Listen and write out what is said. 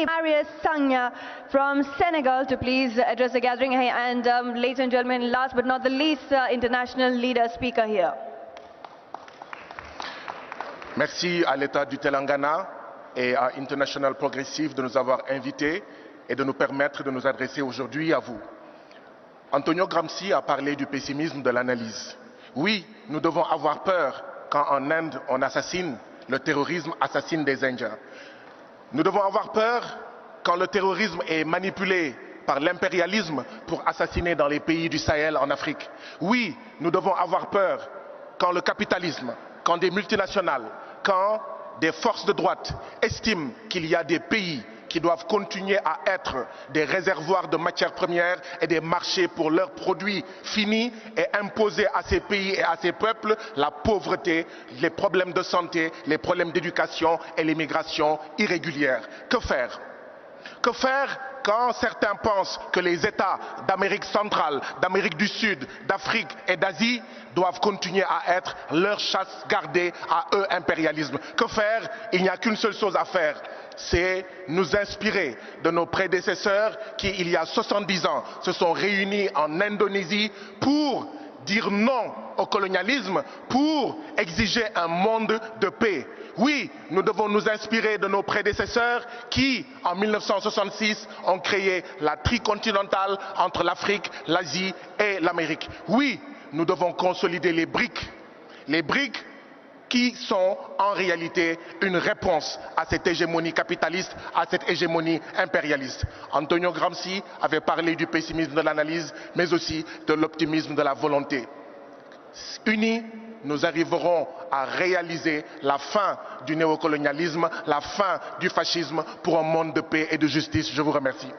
Marius Sagna from Senegal to please address the gathering. And ladies and gentlemen, last but not the least, international leader speaker here. Merci à l'État du Telangana et à International Progressive de nous avoir invités et de nous permettre de nous adresser aujourd'hui à vous. Antonio Gramsci a parlé du pessimisme de l'analyse. Oui, nous devons avoir peur quand en Inde on assassine, le terrorisme assassine des Indiens. Nous devons avoir peur quand le terrorisme est manipulé par l'impérialisme pour assassiner dans les pays du Sahel en Afrique. Oui, nous devons avoir peur quand le capitalisme, quand des multinationales, quand des forces de droite estiment qu'il y a des pays qui doivent continuer à être des réservoirs de matières premières et des marchés pour leurs produits finis et imposer à ces pays et à ces peuples la pauvreté, les problèmes de santé, les problèmes d'éducation et l'immigration irrégulière. Que faire? Que faire quand certains pensent que les États d'Amérique centrale, d'Amérique du Sud, d'Afrique et d'Asie doivent continuer à être leur chasse gardée à eux impérialisme? Que faire? Il n'y a qu'une seule chose à faire, c'est nous inspirer de nos prédécesseurs qui, il y a 70 ans, se sont réunis en Indonésie pour dire non au colonialisme, pour exiger un monde de paix. Oui, nous devons nous inspirer de nos prédécesseurs qui, en 1966, ont créé la tricontinentale entre l'Afrique, l'Asie et l'Amérique. Oui, nous devons consolider les briques qui sont en réalité une réponse à cette hégémonie capitaliste, à cette hégémonie impérialiste. Antonio Gramsci avait parlé du pessimisme de l'analyse, mais aussi de l'optimisme de la volonté. Unis, nous arriverons à réaliser la fin du néocolonialisme, la fin du fascisme pour un monde de paix et de justice. Je vous remercie.